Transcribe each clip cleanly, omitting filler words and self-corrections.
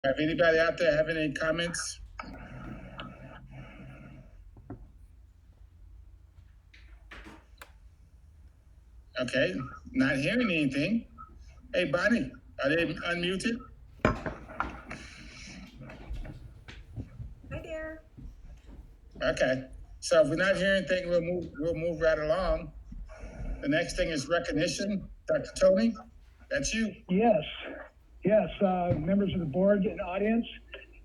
Have anybody out there have any comments? Okay, not hearing anything. Hey, Bonnie, are they unmuted? Hi there. Okay, so if we're not hearing anything, we'll move right along. The next thing is recognition. Dr. Tony, that's you. Yes, members of the board and audience,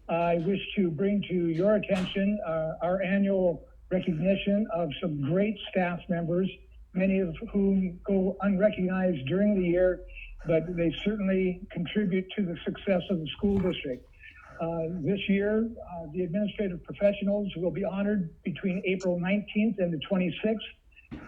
I wish to bring to your attention our annual recognition of some great staff members, many of whom go unrecognized during the year, but they certainly contribute to the success of the school district. This year, the administrative professionals will be honored between April 19th and the 26th,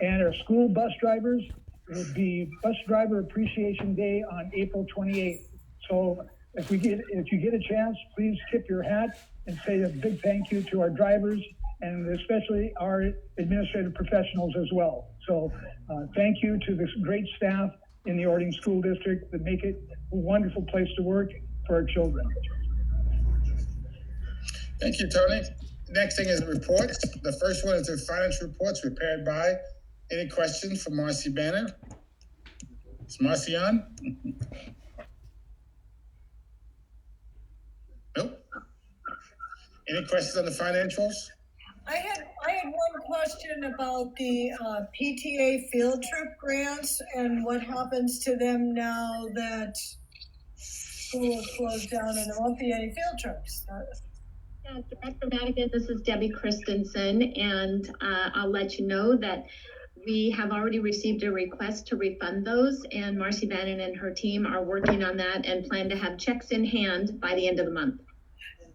and our school bus drivers will be Bus Driver Appreciation Day on April 28th. So if you get a chance, please tip your hat and say a big thank you to our drivers and especially our administrative professionals as well. So thank you to this great staff in the Orting School District that make it a wonderful place to work for our children. Thank you, Tony. Next thing is reports. The first one is the financial reports prepared by. Any questions for Marcy Banner? Is Marcy on? Nope. Any questions on the financials? I had one question about the PTA field trip grants and what happens to them now that school is closed down and there won't be any field trips. Yeah, Director Madigan, this is Debbie Christensen, and I'll let you know that we have already received a request to refund those, and Marcy Bannon and her team are working on that and plan to have checks in hand by the end of the month.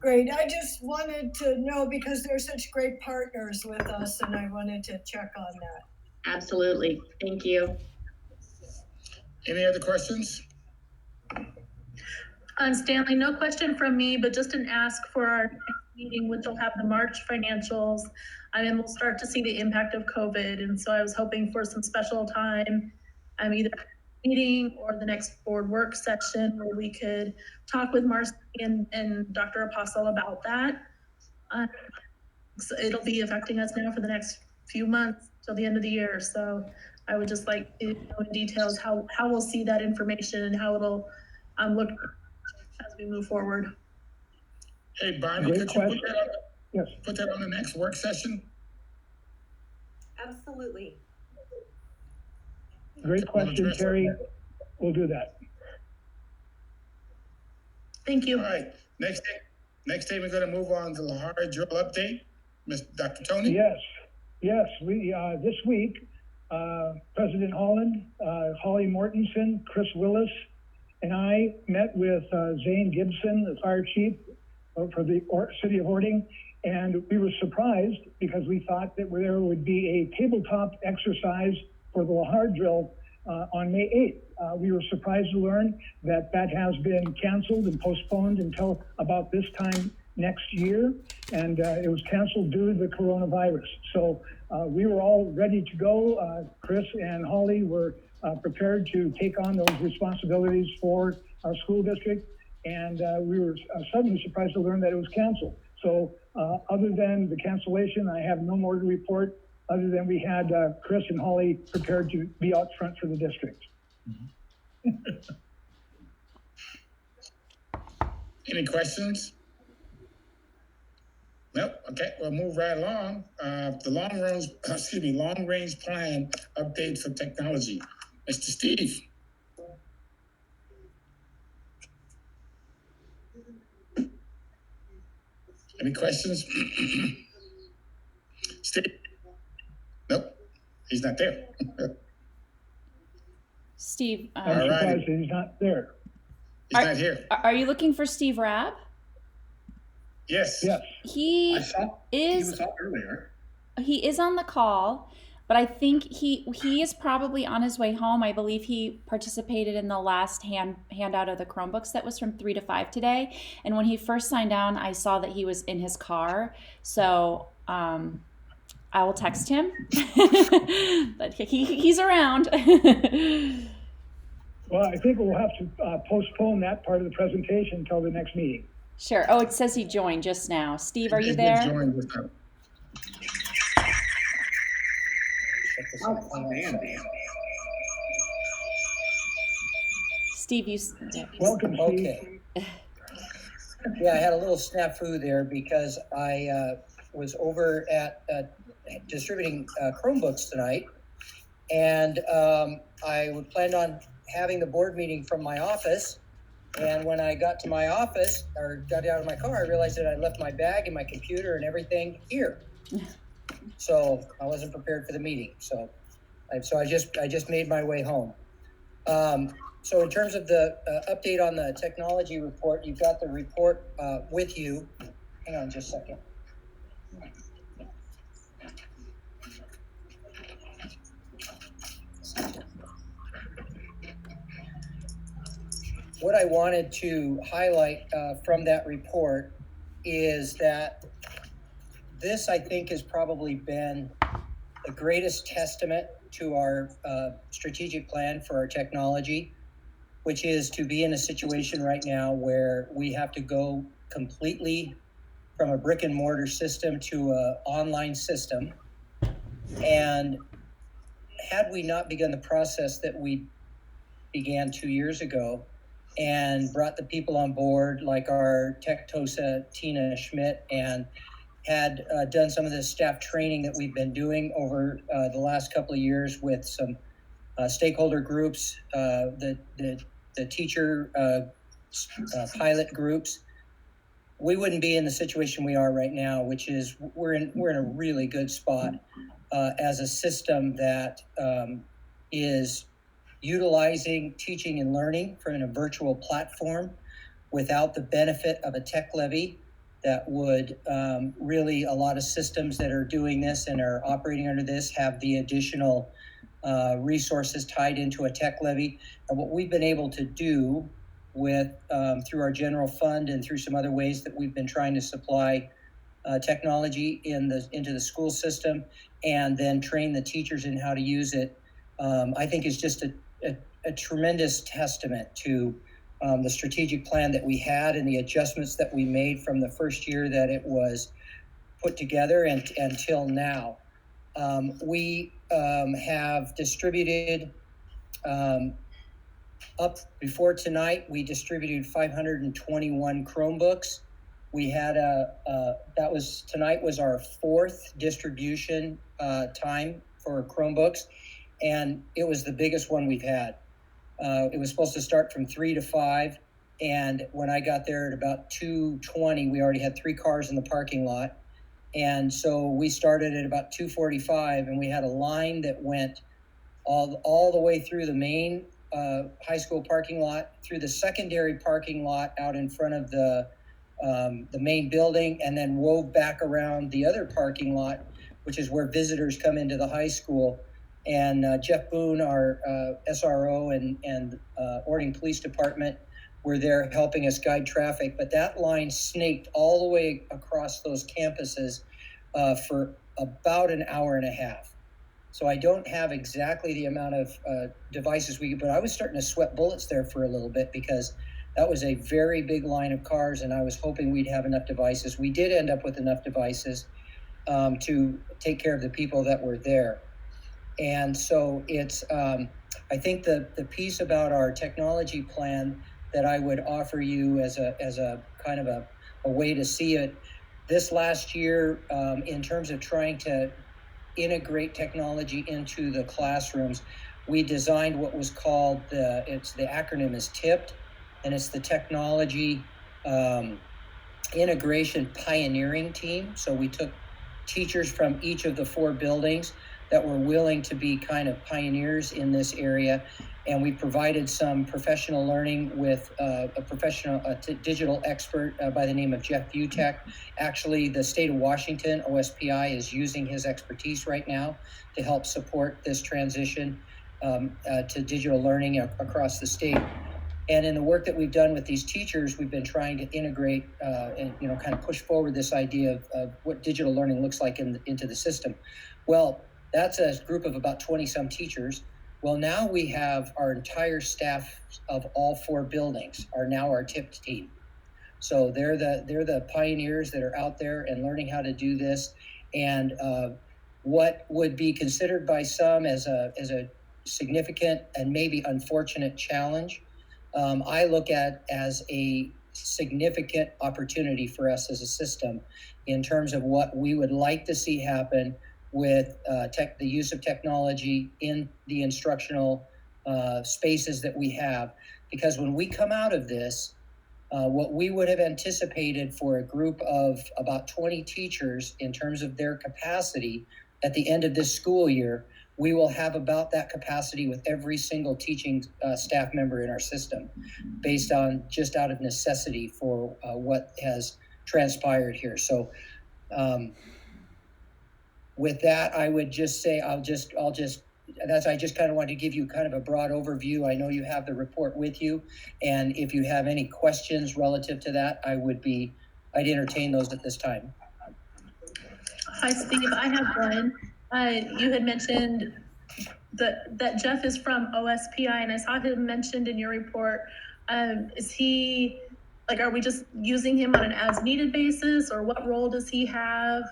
Great. I just wanted to know because they're such great partners with us, and I wanted to check on that. Absolutely. Thank you. Any other questions? Stanley, no question from me, but just an ask for our next meeting, which will have the March financials. And then we'll start to see the impact of COVID. And so I was hoping for some special time, either meeting or the next board work session where we could talk with Marcy and Dr. Apostle about that. So it'll be affecting us now for the next few months till the end of the year. So I would just like to know in details how we'll see that information and how it'll look as we move forward. Hey, Bonnie, could you put that on the next work session? Absolutely. Great question, Terry. We'll do that. Thank you. All right. Next day, we're going to move on to the Lahar drill update. Dr. Tony? Yes. We this week, President Holland, Holly Mortensen, Chris Willis, and I met with Zane Gibson, the fire chief for the city of Orting, and we were surprised because we thought that there would be a tabletop exercise for the Lahar drill on May 8th. We were surprised to learn that has been canceled and postponed until about this time next year, and it was canceled due to the coronavirus. So we were all ready to go. Chris and Holly were prepared to take on those responsibilities for our school district, and we were suddenly surprised to learn that it was canceled. So other than the cancellation, I have no more to report, other than we had Chris and Holly prepared to be out front for the district. Any questions? Nope. Okay, we'll move right along. The long range plan update for technology. Mr. Steve. Any questions? Steve? Nope, he's not there. Steve. I'm surprised he's not there. He's not here. Are you looking for Steve Rabb? Yes. He was up earlier. He is on the call, but I think he is probably on his way home. I believe he participated in the last handout of the Chromebooks that was from 3 to 5 today. And when he first signed on, I saw that he was in his car. So I will text him, but he's around. Well, I think we'll have to postpone that part of the presentation until the next meeting. Sure. Oh, it says he joined just now. Steve, are you He did there? join just now. Check this out. Oh, man. Steve, you. Yeah. Welcome, Steve. Okay. Yeah, I had a little snafu there because I was over at distributing Chromebooks tonight, and I planned on having the board meeting from my office. And when I got to my office or got out of my car, I realized that I left my bag and my computer and everything here. So I wasn't prepared for the meeting. So I just made my way home. So in terms of the update on the technology report, you've got the report with you. Hang on just a second. What I wanted to highlight from that report is that this, I think, has probably been the greatest testament to our strategic plan for our technology, which is to be in a situation right now where we have to go completely from a brick and mortar system to an online system. And had we not begun the process that we began 2 years ago and brought the people on board like our tech TOSA, Tina Schmidt, and had done some of the staff training that we've been doing over the last couple of years with some stakeholder groups, the teacher pilot groups, we wouldn't be in the situation we are right now, which is we're in a really good spot as a system that is utilizing teaching and learning from a virtual platform without the benefit of a tech levy that would really, a lot of systems that are doing this and are operating under this have the additional resources tied into a tech levy. And what we've been able to do with through our general fund and through some other ways that we've been trying to supply technology into the school system and then train the teachers in how to use it, I think is just a tremendous testament to the strategic plan that we had and the adjustments that we made from the first year that it was put together and until now. We have distributed up before tonight, we distributed 521 Chromebooks. We had tonight was our fourth distribution time for Chromebooks, and it was the biggest one we've had. It was supposed to start from 3 to 5, and when I got there at about 2:20, we already had 3 cars in the parking lot. And so we started at about 2:45, and we had a line that went all the way through the main high school parking lot, through the secondary parking lot out in front of the main building, and then wove back around the other parking lot, which is where visitors come into the high school. And Jeff Boone, our SRO and Orting Police Department, were there helping us guide traffic. But that line snaked all the way across those campuses for about an hour and a half. So I don't have exactly the amount of devices but I was starting to sweat bullets there for a little bit because that was a very big line of cars, and I was hoping we'd have enough devices. We did end up with enough devices to take care of the people that were there. And so it's, I think the piece about our technology plan that I would offer you as a kind of a way to see it this last year, in terms of trying to integrate technology into the classrooms, we designed what was called the acronym is TIPPED, and it's the Technology Integration Pioneering Team. So we took teachers from each of the 4 buildings that were willing to be kind of pioneers in this area. And we provided some professional learning with a digital expert by the name of Jeff Butek. Actually, the state of Washington, OSPI, is using his expertise right now to help support this transition to digital learning across the state. And in the work that we've done with these teachers, we've been trying to integrate and kind of push forward this idea of what digital learning looks like into the system. Well, that's a group of about 20-some teachers. Well, now we have our entire staff of all 4 buildings are now our TIPPED team. So they're the pioneers that are out there and learning how to do this. And what would be considered by some as a significant and maybe unfortunate challenge, I look at as a significant opportunity for us as a system in terms of what we would like to see happen with the use of technology in the instructional spaces that we have. Because when we come out of this, what we would have anticipated for a group of about 20 teachers in terms of their capacity at the end of this school year, we will have about that capacity with every single teaching staff member in our system, based on just out of necessity for what has transpired here. So with that, I would just say, I just kind of wanted to give you kind of a broad overview. I know you have the report with you, and if you have any questions relative to that, I'd entertain those at this time. Hi, Steve. I have one. You had mentioned that Jeff is from OSPI, and I saw him mentioned in your report. Is he, are we just using him on an as-needed basis, or what role does he have?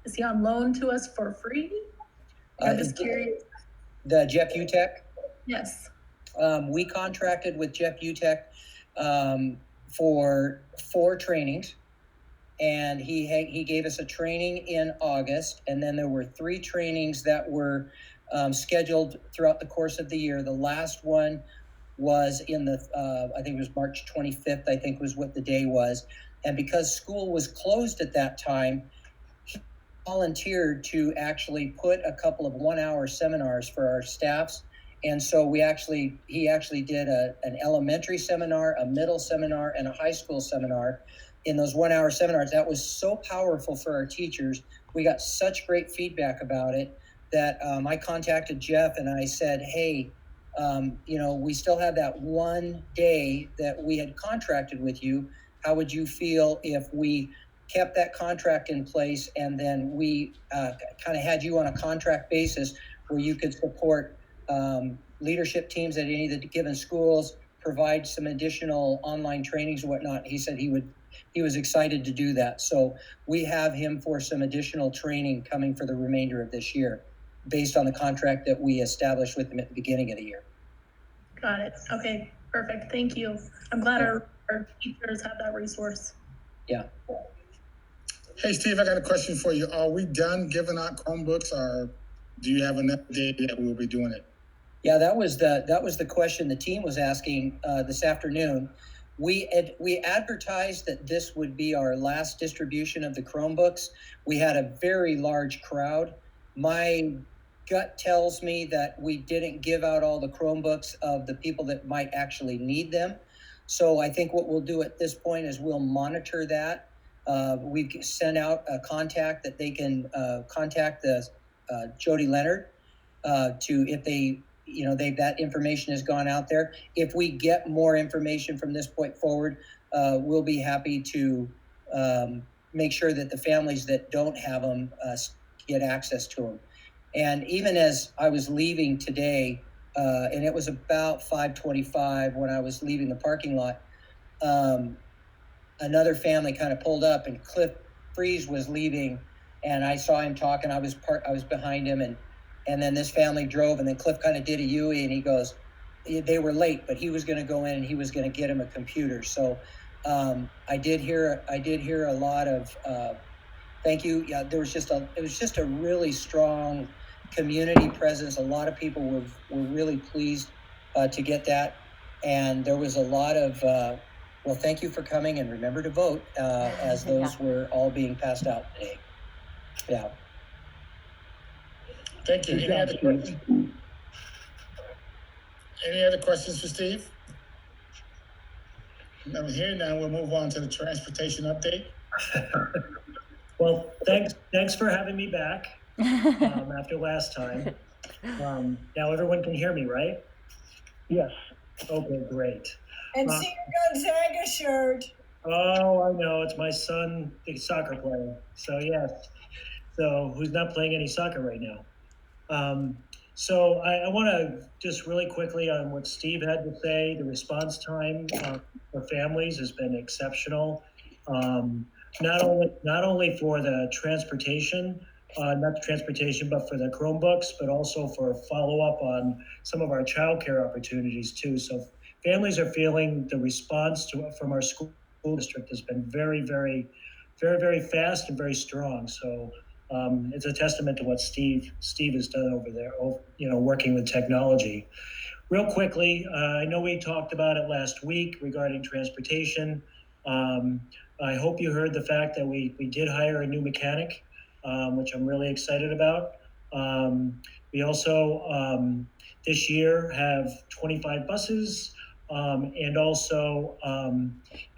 Is he on loan to us for free? I'm just curious. The Jeff Utecht? Yes. We contracted with Jeff Utecht for 4 trainings, and he gave us a training in August, and then there were 3 trainings that were scheduled throughout the course of the year. The last one was in I think it was March 25th, I think was what the day was. And because school was closed at that time, he volunteered to actually put a couple of 1-hour seminars for our staffs. And so he actually did an elementary seminar, a middle seminar, and a high school seminar. In those 1-hour seminars, that was so powerful for our teachers. We got such great feedback about it that I contacted Jeff and I said, hey, we still have that one day that we had contracted with you. How would you feel if we kept that contract in place, and then we kind of had you on a contract basis where you could support leadership teams at any of the given schools, provide some additional online trainings and whatnot? He said he was excited to do that. So we have him for some additional training coming for the remainder of this year, based on the contract that we established with him at the beginning of the year. Got it. Okay, perfect. Thank you. I'm glad our teachers have that resource. Yeah. Hey, Steve, I got a question for you. Are we done giving out Chromebooks, or do you have another day that we'll be doing it? Yeah, that was the question the team was asking this afternoon. We advertised that this would be our last distribution of the Chromebooks. We had a very large crowd. My gut tells me that we didn't give out all the Chromebooks of the people that might actually need them. So I think what we'll do at this point is we'll monitor that. We sent out a contact that they can contact the Jody Leonard to, if that information has gone out there. If we get more information from this point forward, we'll be happy to make sure that the families that don't have them get access to them. And even as I was leaving today, and it was about 5:25 when I was leaving the parking lot, another family kind of pulled up, and Cliff Freeze was leaving, and I saw him talking. I was behind him, and then this family drove, and then Cliff kind of did a U-ey, and he goes, they were late, but he was going to go in and he was going to get him a computer. So I did hear a lot of thank you. Yeah, it was just a really strong community presence. A lot of people were really pleased to get that, and there was a lot of well, thank you for coming, and remember to vote as those were all being passed out today. Yeah. Thank you. Any other questions? Any other questions for Steve? I'm here now. We'll move on to the transportation update. Well, thanks for having me back after last time. Now everyone can hear me, right? Yes. Okay, great. And see your Gonzaga shirt. Oh, I know. It's my son, the soccer player. So, yes. So, who's not playing any soccer right now. So, I want to just really quickly on what Steve had to say. The response time for families has been exceptional. not only for the transportation, not the transportation, but for the Chromebooks, but also for follow-up on some of our childcare opportunities too. So families are feeling the response from our school district has been very, very, very, very fast and very strong. So it's a testament to what Steve has done over there, working with technology. Real quickly, I know we talked about it last week regarding transportation. I hope you heard the fact that we did hire a new mechanic, which I'm really excited about. We also, this year, have 25 buses, and also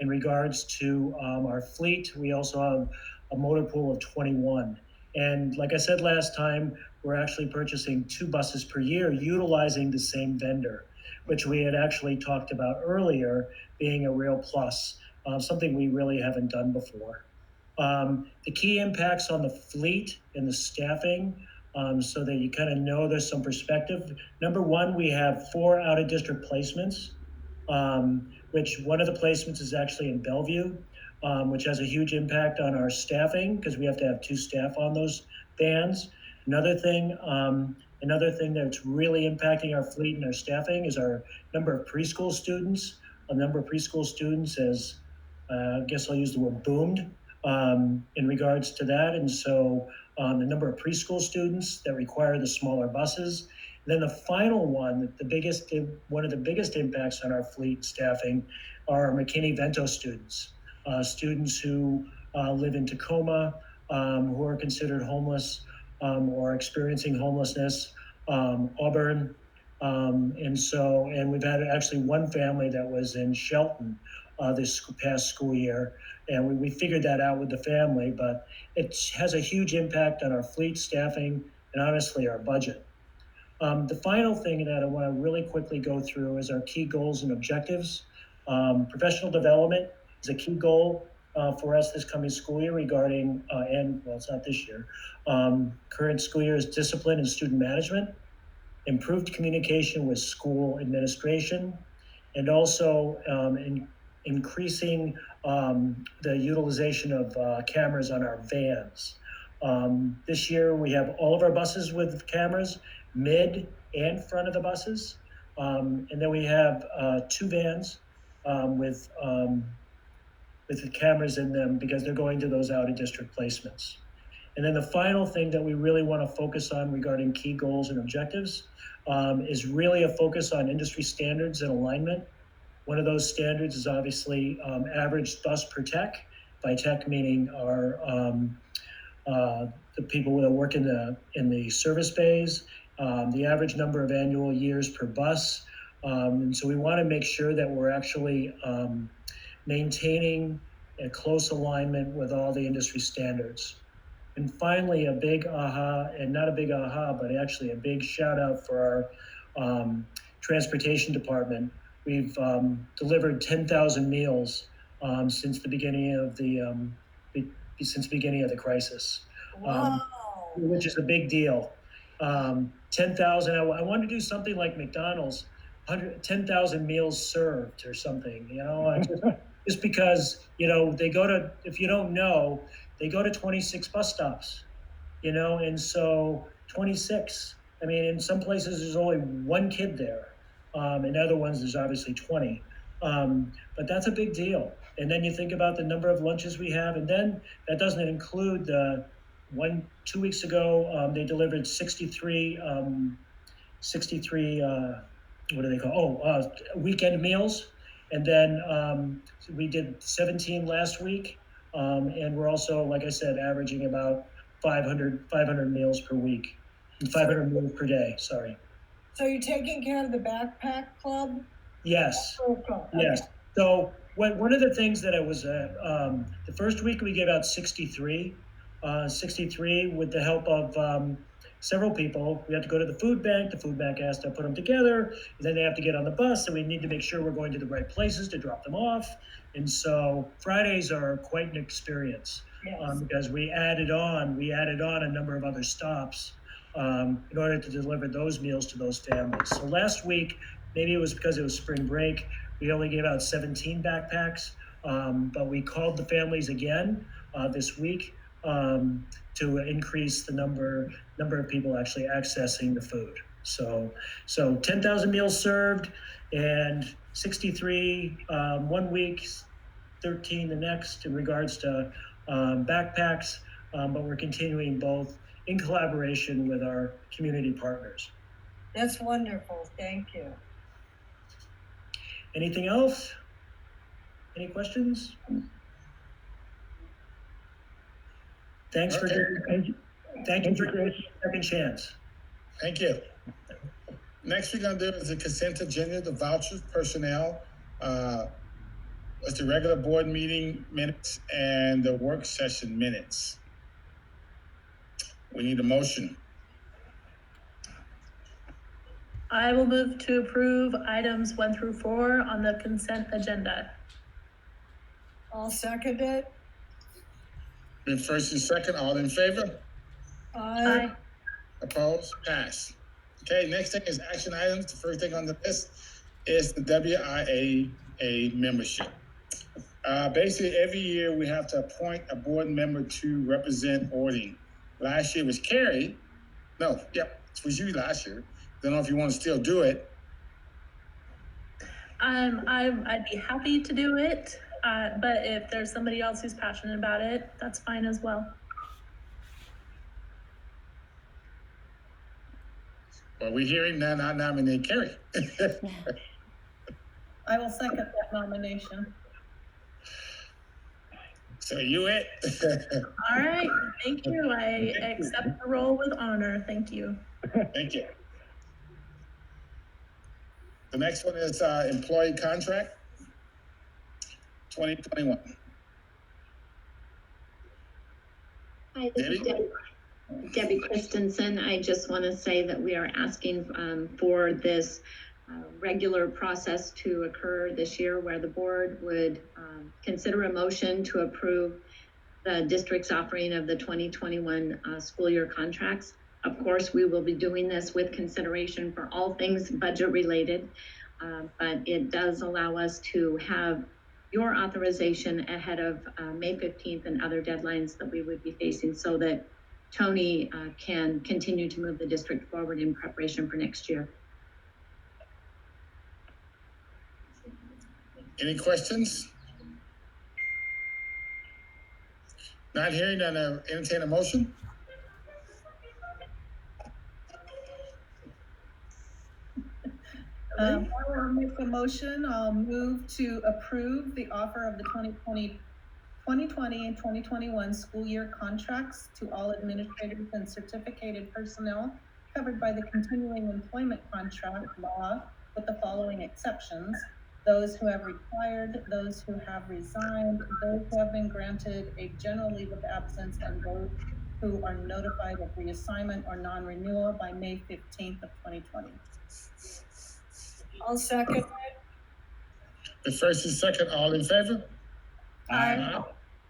in regards to our fleet, we also have a motor pool of 21. And like I said last time, we're actually purchasing 2 buses per year utilizing the same vendor, which we had actually talked about earlier being a real plus, something we really haven't done before. The key impacts on the fleet and the staffing, so that you kind of know there's some perspective. Number one, we have 4 out-of-district placements, which one of the placements is actually in Bellevue, which has a huge impact on our staffing because we have to have 2 staff on those vans. Another thing that's really impacting our fleet and our staffing is our number of preschool students. A number of preschool students has, I guess I'll use the word boomed in regards to that. And so the number of preschool students that require the smaller buses. And then the final one, one of the biggest impacts on our fleet staffing are McKinney-Vento students, students who live in Tacoma, who are considered homeless or experiencing homelessness, Auburn. And we've had actually one family that was in Shelton this past school year. And we figured that out with the family, but it has a huge impact on our fleet staffing and honestly our budget. The final thing that I want to really quickly go through is our key goals and objectives. Professional development is a key goal for us this coming school year regarding, it's not this year, current school year is discipline and student management, improved communication with school administration, and also increasing the utilization of cameras on our vans. This year we have all of our buses with cameras, mid and front of the buses. And then we have 2 vans with the cameras in them because they're going to those out-of-district placements. And then the final thing that we really want to focus on regarding key goals and objectives is really a focus on industry standards and alignment. One of those standards is obviously average bus per tech. By tech meaning our the people that work in the service bays, the average number of annual years per bus. And so we want to make sure that we're actually maintaining a close alignment with all the industry standards. And finally, a big but actually a big shout out for our transportation department. We've delivered 10,000 meals since the beginning of the crisis, which is a big deal. 10,000. I wanted to do something like McDonald's, 10,000 meals served or something. Just because they go to, if you don't know, they go to 26 bus stops. And so 26. I mean, in some places there's only 1 kid there. In other ones, there's obviously 20. But that's a big deal. And then you think about the number of lunches we have, and then that doesn't include 2 weeks ago, they delivered 63, what do they call? Weekend meals. And then we did 17 last week. And we're also, like I said, averaging about 500 meals per week, 500 meals per day, sorry. So you're taking care of the backpack club? Yes. Okay. Yes. So one of the things that I was, the first week we gave out 63 with the help of several people. We had to go to the food bank. The food bank asked to put them together. And then they have to get on the bus. So we need to make sure we're going to the right places to drop them off. And so Fridays are quite an experience. Yes. Because we added on a number of other stops in order to deliver those meals to those families. So last week, maybe it was because it was spring break, we only gave out 17 backpacks. But we called the families again this week to increase the number of people actually accessing the food. So 10,000 meals served, and 63 one week, 13 the next in regards to backpacks, but we're continuing both in collaboration with our community partners. That's wonderful. Thank you. Anything else? Any questions? Thanks for Okay. thank you for Chris. the second chance. Thank you. Next we're gonna do is the consent agenda, the vouchers, personnel, what's the regular board meeting minutes and the work session minutes. We need a motion. I will move to approve items 1 through 4 on the consent agenda. I'll second it. Been first and second, all in favor? Aye. Opposed? Pass. Okay, next thing is action items. The first thing on the list is the WIAA membership. Basically, every year we have to appoint a board member to represent Ording. Last year was Carrie. No, yep, it was you last year. Don't know if you want to still do it. I'd be happy to do it, but if there's somebody else who's passionate about it, that's fine as well. Well, we're hearing none, I nominate Carrie. I will second that nomination. So you it? All right, thank you. I accept the role with honor. Thank you. Thank you. The next one is employee contract 2021. Hi, this is Debbie Christensen. I just want to say that we are asking for this regular process to occur this year where the board would consider a motion to approve the district's offering of the 2021 school year contracts. Of course, we will be doing this with consideration for all things budget related, but it does allow us to have your authorization ahead of May 15th and other deadlines that we would be facing so that Tony can continue to move the district forward in preparation for next year. Any questions? Not hearing, then entertain a motion. I will make a motion. I'll move to approve the offer of the 2020 and 2021 school year contracts to all administrators and certificated personnel covered by the continuing employment contract law with the following exceptions: those who have retired, those who have resigned, those who have been granted a general leave of absence, and those who are notified of reassignment or non-renewal by May 15th of 2020. I'll second it. The first and second, all in favor? Aye.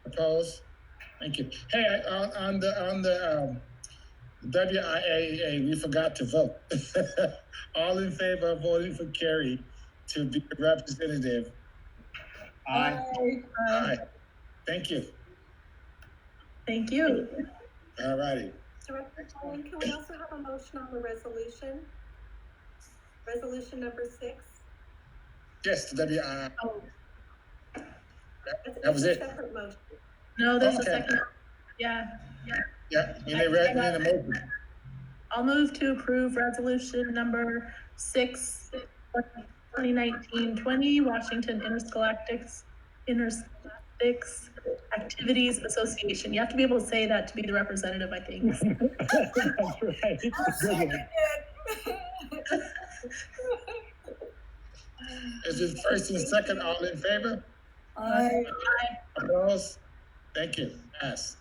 Opposed? Thank you. Hey, on the WIAA, we forgot to vote. All in favor of voting for Carrie to be the representative? Aye. Aye. Thank you. Thank you. All righty. Director Cullen, can we also have a motion on the resolution? Resolution number 6? Yes, the WIAA. Oh. That was It's it. a separate motion. No, there's Okay. a second. Yeah. Yeah, you need a motion. I'll move to approve resolution number 6, 2019-20, Washington Interscholastics Activities Association. You have to be able to say that to be the representative, I think. That's right. I'll second it. Is it first and second, all in favor? Aye. Opposed? Thank you. Pass.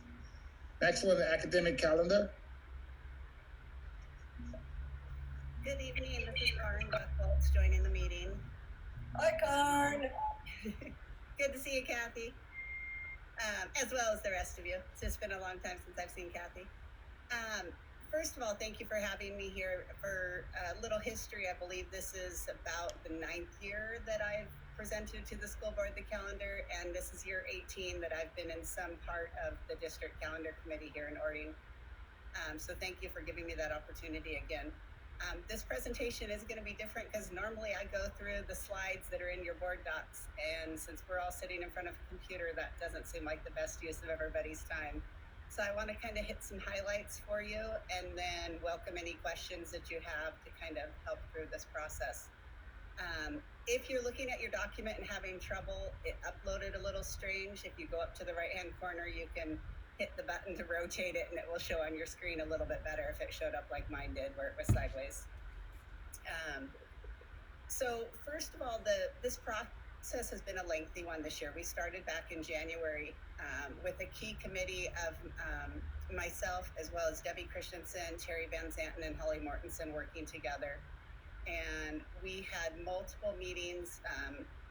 Next one, the academic calendar. Good evening, this is Karen Buchholz joining the meeting. Hi, Karen. Good to see you, Kathy, as well as the rest of you. It's just been a long time since I've seen Kathy. First of all, thank you for having me here. For a little history, I believe this is about the 9th year that I've presented to the school board the calendar, and this is year 18 that I've been in some part of the district calendar committee here in Orting. So thank you for giving me that opportunity again. This presentation is going to be different because normally I go through the slides that are in your board docs, and since we're all sitting in front of a computer, that doesn't seem like the best use of everybody's time. So I want to kind of hit some highlights for you and then welcome any questions that you have to kind of help through this process. If you're looking at your document and having trouble, it uploaded a little strange. If you go up to the right-hand corner, you can hit the button to rotate it and it will show on your screen a little bit better if it showed up like mine did, where it was sideways. So first of all, this process has been a lengthy one this year. We started back in January with a key committee of myself, as well as Debbie Christensen, Terry Van Zanten, and Holly Mortensen working together. And we had multiple meetings,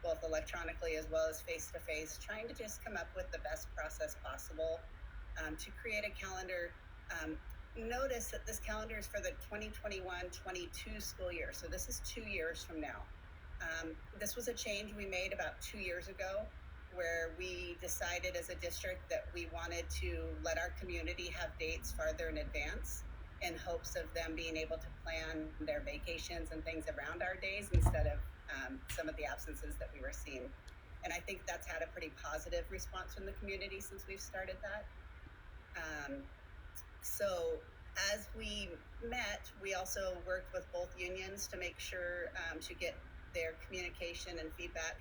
both electronically as well as face-to-face, trying to just come up with the best process possible to create a calendar. Notice that this calendar is for the 2021-22 school year, so this is 2 years from now. This was a change we made about 2 years ago, where we decided as a district that we wanted to let our community have dates farther in advance, in hopes of them being able to plan their vacations and things around our days instead of some of the absences that we were seeing. And I think that's had a pretty positive response from the community since we've started that. So as we met, we also worked with both unions to make sure to get their communication and feedback.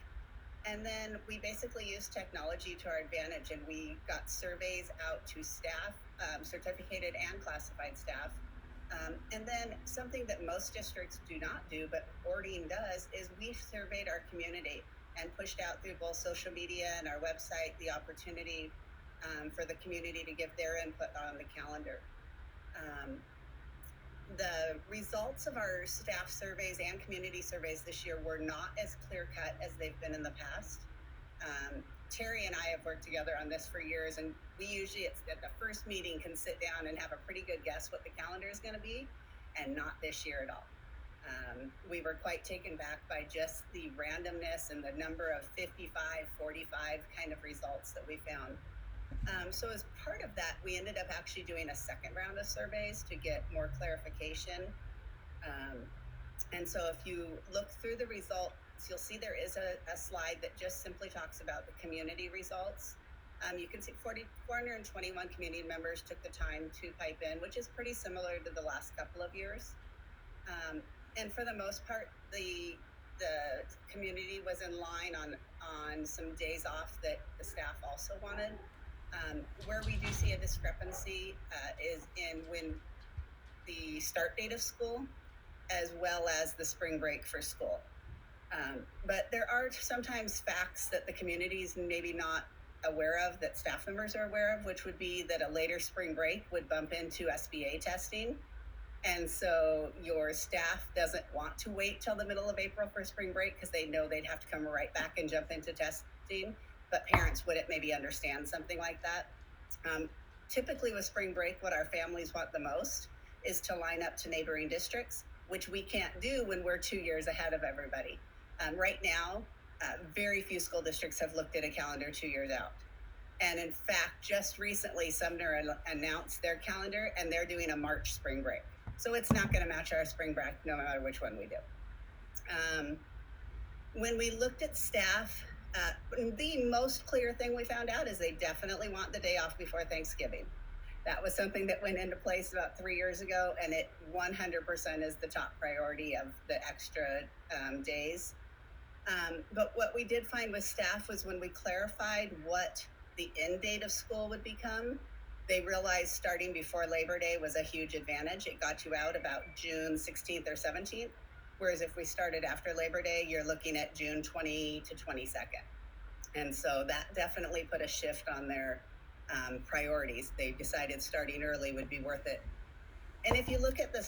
And then we basically used technology to our advantage, and we got surveys out to staff, certificated and classified staff. And then something that most districts do not do, but Orting does, is we surveyed our community and pushed out through both social media and our website the opportunity for the community to give their input on the calendar. The results of our staff surveys and community surveys this year were not as clear-cut as they've been in the past. Terry and I have worked together on this for years, and we usually at the first meeting can sit down and have a pretty good guess what the calendar is going to be, and not this year at all. We were quite taken back by just the randomness and the number of 55, 45 kind of results that we found. So as part of that, we ended up actually doing a second round of surveys to get more clarification. And so if you look through the results, you'll see there is a slide that just simply talks about the community results. You can see 421 community members took the time to pipe in, which is pretty similar to the last couple of years. And for the most part, the community was in line on some days off that the staff also wanted. Where we do see a discrepancy is in when the start date of school, as well as the spring break for school. But there are sometimes facts that the community is maybe not aware of that staff members are aware of, which would be that a later spring break would bump into SBA testing. And so your staff doesn't want to wait till the middle of April for spring break because they know they'd have to come right back and jump into testing. But parents wouldn't maybe understand something like that. Typically with spring break, what our families want the most is to line up to neighboring districts, which we can't do when we're 2 years ahead of everybody. Right now, very few school districts have looked at a calendar 2 years out. And in fact, just recently, Sumner announced their calendar and they're doing a March spring break. So it's not going to match our spring break no matter which one we do. When we looked at staff, the most clear thing we found out is they definitely want the day off before Thanksgiving. That was something that went into place about 3 years ago, and it 100% is the top priority of the extra days. But what we did find with staff was when we clarified what the end date of school would become, they realized starting before Labor Day was a huge advantage. It got you out about June 16th or 17th. Whereas if we started after Labor Day, you're looking at June 20 to 22nd. And so that definitely put a shift on their priorities. They decided starting early would be worth it. And if you look at the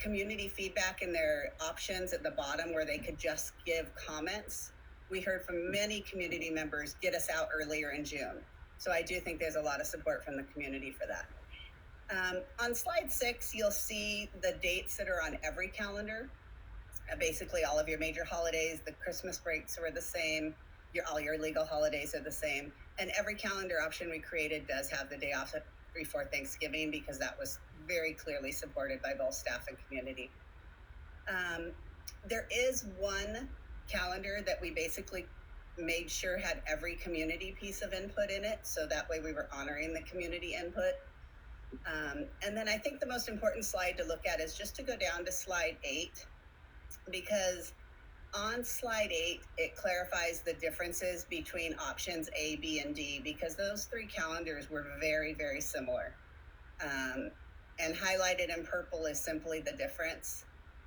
community feedback and their options at the bottom where they could just give comments, we heard from many community members, get us out earlier in June. So I do think there's a lot of support from the community for that. On slide 6, you'll see the dates that are on every calendar. basically all of your major holidays, the Christmas breaks were the same, all your legal holidays are the same. And every calendar option we created does have the day off before Thanksgiving, because that was very clearly supported by both staff and community. There is one calendar that we basically made sure had every community piece of input in it, so that way we were honoring the community input. And then I think the most important slide to look at is just to go down to slide 8, because on slide 8, it clarifies the differences between options A, B, and D, because those 3 calendars were very, very similar. And highlighted in purple is simply the difference.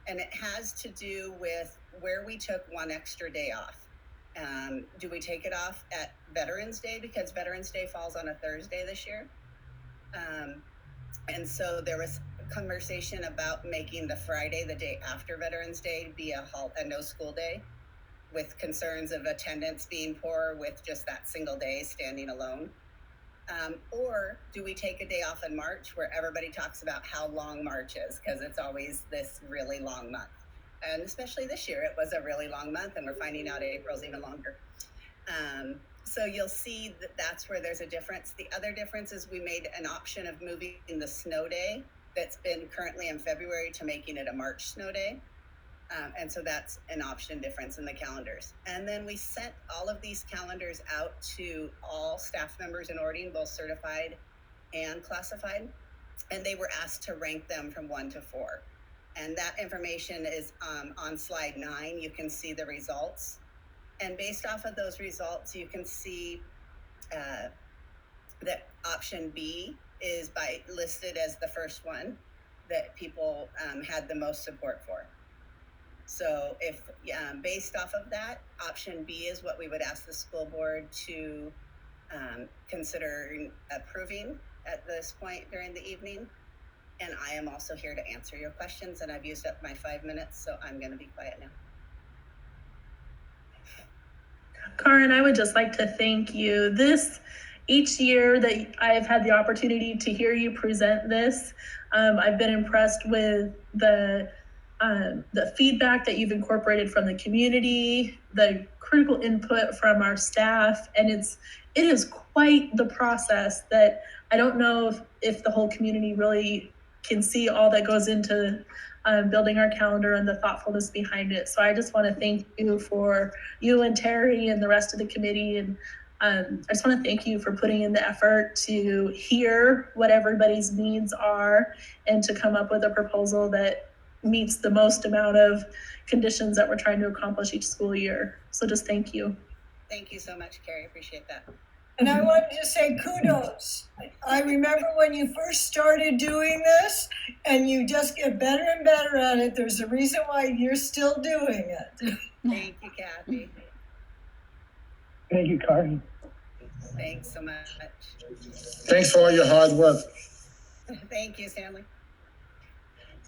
And it has to do with where we took one extra day off. Do we take it off at Veterans Day, because Veterans Day falls on a Thursday this year? And so there was a conversation about making the Friday, the day after Veterans Day, be a no school day, with concerns of attendance being poor with just that single day standing alone. Or do we take a day off in March where everybody talks about how long March is, because it's always this really long month. And especially this year, it was a really long month, and we're finding out April's even longer. So you'll see that that's where there's a difference. The other difference is we made an option of moving the snow day that's been currently in February to making it a March snow day. And so that's an option difference in the calendars. And then we sent all of these calendars out to all staff members in Orting, both certified and classified. And they were asked to rank them from 1 to 4. And that information is on slide 9. You can see the results. And based off of those results, you can see that option B is listed as the first one that people had the most support for. So if based off of that, option B is what we would ask the school board to consider approving at this point during the evening. And I am also here to answer your questions, and I've used up my 5 minutes, so I'm going to be quiet now. Karin, I would just like to thank you. Each year that I've had the opportunity to hear you present this, I've been impressed with the feedback that you've incorporated from the community, the critical input from our staff, and it is quite the process that I don't know if the whole community really can see all that goes into building our calendar and the thoughtfulness behind it. So I just want to thank you and Terry and the rest of the committee. And I just want to thank you for putting in the effort to hear what everybody's needs are and to come up with a proposal that meets the most amount of conditions that we're trying to accomplish each school year. So just thank you. Thank you so much, Carrie. Appreciate that. And I wanted to say kudos. I remember when you first started doing this, and you just get better and better at it. There's a reason why you're still doing it. Thank you, Kathy. Thank you, Karin. Thanks so much. Thanks for all your hard work. Thank you, Stanley.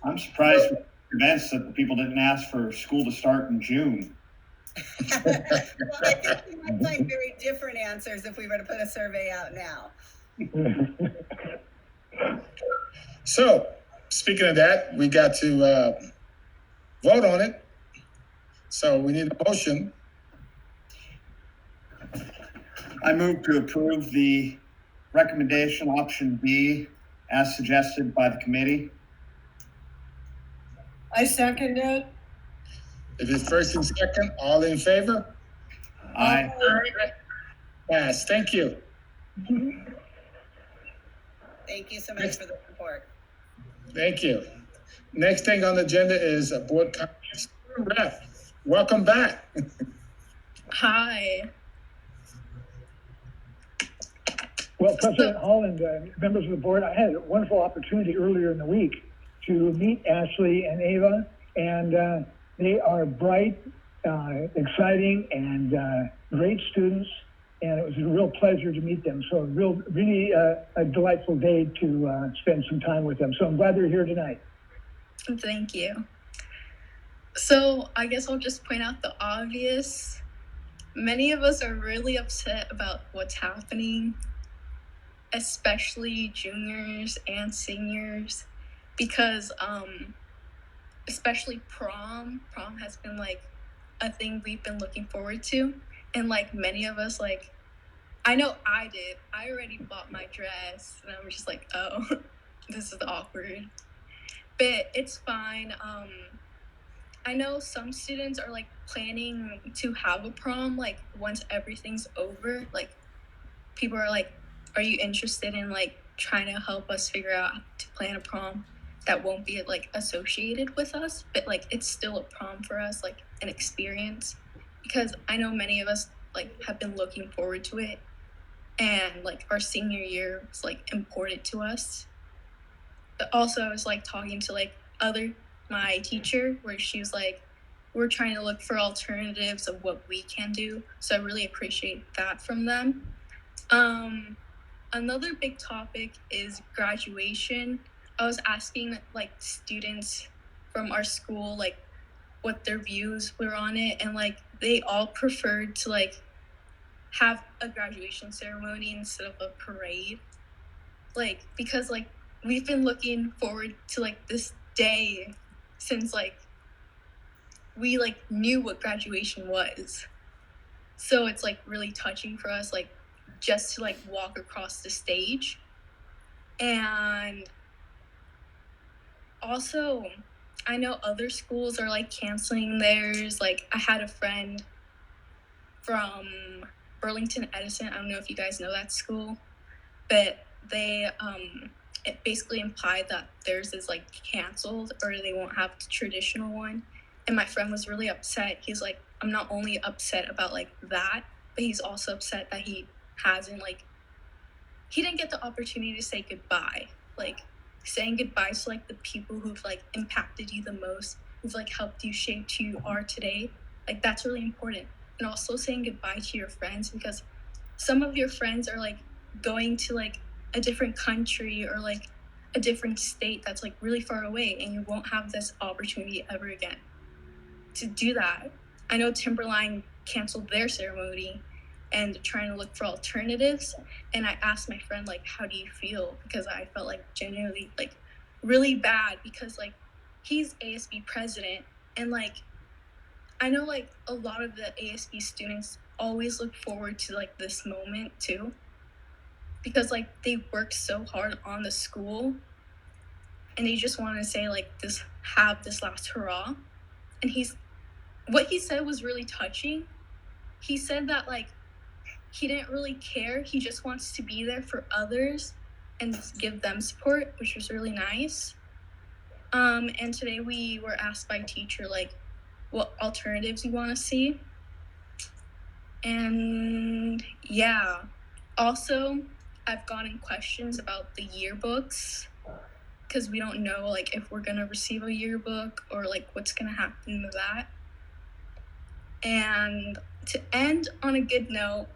I'm surprised with events that the people didn't ask for school to start in June. Well, I think we might find very different answers if we were to put a survey out now. So, speaking of that, we got to vote on it. So we need a motion. I move to approve the recommendation option B as suggested by the committee. I second it. If it's first and second, all in favor? Aye. Yes, thank you. Thank you so much for the support. Thank you. Next thing on the agenda is a board comments. Rep, welcome back. Hi. Well, President Holland, members of the board, I had a wonderful opportunity earlier in the week to meet Ashley and Ava, and they are bright, exciting, and great students, and it was a real pleasure to meet them. So really a delightful day to spend some time with them. So I'm glad they're here tonight. Thank you. So I guess I'll just point out the obvious. Many of us are really upset about what's happening, especially juniors and seniors, because especially prom. Prom has been like a thing we've been looking forward to. And like many of us, like, I know I did. I already bought my dress and I'm just like, oh, this is awkward. But it's fine. I know some students are like planning to have a prom like once everything's over. Like people are like, are you interested in like trying to help us figure out how to plan a prom that won't be like associated with us, but like it's still a prom for us, like an experience, because I know many of us like have been looking forward to it, and like our senior year was like important to us. But also I was like talking to like my teacher where she was like, we're trying to look for alternatives of what we can do. So I really appreciate that from them. Another big topic is graduation. I was asking like students from our school like what their views were on it, and like they all preferred to like have a graduation ceremony instead of a parade. Like because like we've been looking forward to like this day since like we like knew what graduation was. So it's like really touching for us, like just to like walk across the stage. And also I know other schools are like canceling theirs. Like I had a friend from Burlington Edison. I don't know if you guys know that school, but they it basically implied that theirs is like canceled or they won't have the traditional one. And my friend was really upset. He's like, I'm not only upset about like that, but he's also upset that he didn't get the opportunity to say goodbye. Like saying goodbye to like the people who've like impacted you the most, who've like helped you shape who you are today. Like that's really important. And also saying goodbye to your friends, because some of your friends are like going to like a different country or like a different state that's like really far away, and you won't have this opportunity ever again to do that. I know Timberline canceled their ceremony and trying to look for alternatives, and I asked my friend like, how do you feel? Because I felt like genuinely like really bad, because like he's ASB president, and like I know like a lot of the ASB students always look forward to like this moment too, because like they worked so hard on the school and they just want to say like have this last hurrah. And what he said was really touching. He said that like he didn't really care, he just wants to be there for others and give them support, which was really nice. And today we were asked by teacher like what alternatives you want to see. And yeah, also I've gotten questions about the yearbooks, because we don't know like if we're gonna receive a yearbook or like what's gonna happen to that. And to end on a good note,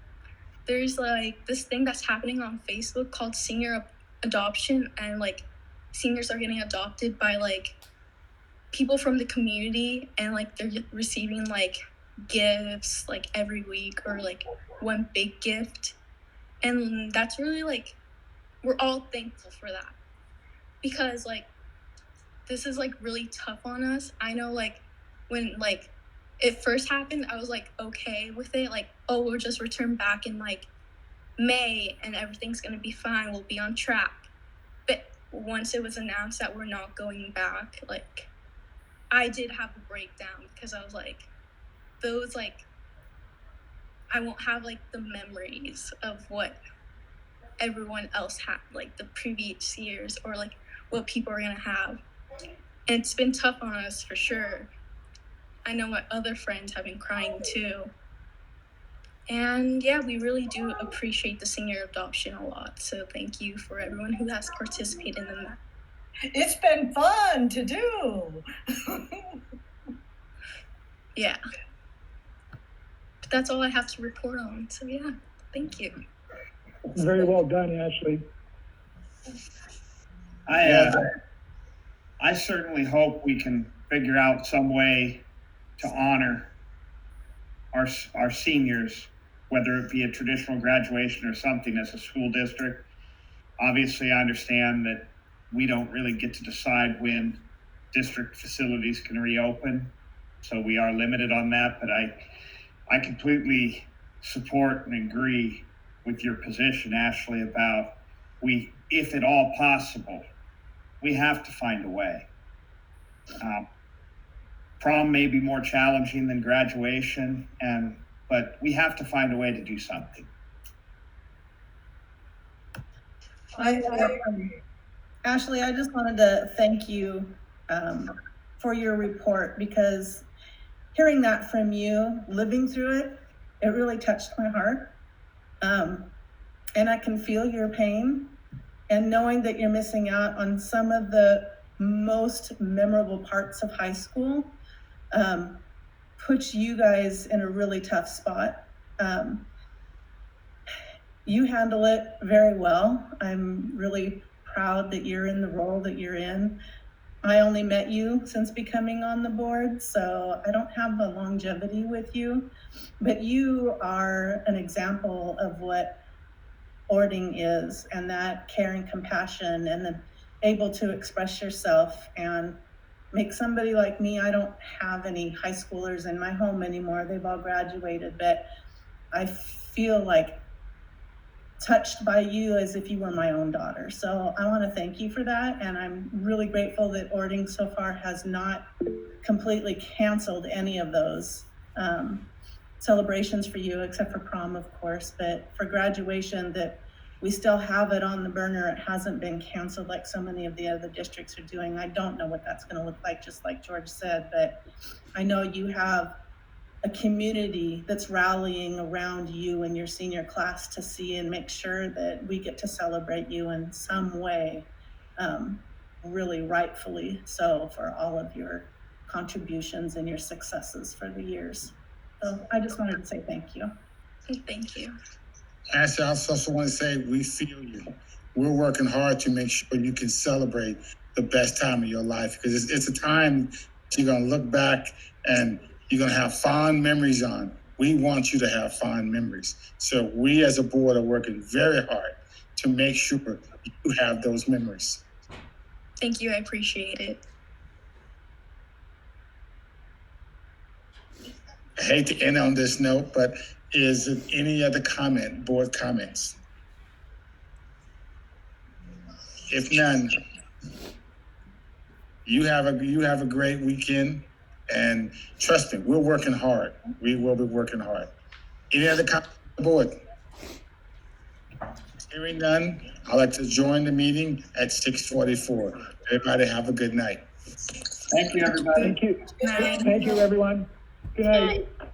there's like this thing that's happening on Facebook called senior adoption, and like seniors are getting adopted by like people from the community, and like they're receiving like gifts like every week, or like one big gift. And that's really like, we're all thankful for that, because like this is like really tough on us. I know like when like it first happened, I was like okay with it, like, oh, we'll just return back in like May and everything's gonna be fine, we'll be on track. But once it was announced that we're not going back, like I did have a breakdown, because I was like, those like I won't have like the memories of what everyone else had like the previous years, or like what people are gonna have. And it's been tough on us for sure. I know my other friends have been crying too. And yeah, we really do appreciate the senior adoption a lot. So thank you for everyone who has participated in that. It's been fun to do. Yeah. But that's all I have to report on. So yeah, thank you. Very well done, Ashley. I certainly hope we can figure out some way to honor our seniors, whether it be a traditional graduation or something as a school district. Obviously, I understand that we don't really get to decide when district facilities can reopen. So we are limited on that, but I completely support and agree with your position, Ashley, about if at all possible, we have to find a way. Prom may be more challenging than graduation, but we have to find a way to do something. Ashley, I just wanted to thank you for your report, because hearing that from you, living through it, it really touched my heart. And I can feel your pain, and knowing that you're missing out on some of the most memorable parts of high school puts you guys in a really tough spot. You handle it very well. I'm really proud that you're in the role that you're in. I only met you since becoming on the board, so I don't have the longevity with you, but you are an example of what Orting is, and that care and compassion, and the able to express yourself and make somebody like me. I don't have any high schoolers in my home anymore. They've all graduated, but I feel like touched by you as if you were my own daughter. So I want to thank you for that. And I'm really grateful that Orting so far has not completely canceled any of those celebrations for you, except for prom, of course, but for graduation, that we still have it on the burner. It hasn't been canceled like so many of the other districts are doing. I don't know what that's going to look like, just like George said, but I know you have a community that's rallying around you and your senior class to see and make sure that we get to celebrate you in some way, really rightfully so, for all of your contributions and your successes for the years. So I just wanted to say thank you. Thank you. Ashley, I also want to say we feel you. We're working hard to make sure you can celebrate the best time of your life, because it's a time you're going to look back and you're going to have fond memories on. We want you to have fond memories. So we as a board are working very hard to make sure you have those memories. Thank you. I appreciate it. I hate to end on this note, but is there any other board comments? If none, you have a great weekend, and trust me, we're working hard. We will be working hard. Any other comments on the board? Hearing none, I'd like to join the meeting at 6:44. Everybody have a good night. Thank you, everybody. Thank you. Thank you, everyone. Good night. Bye.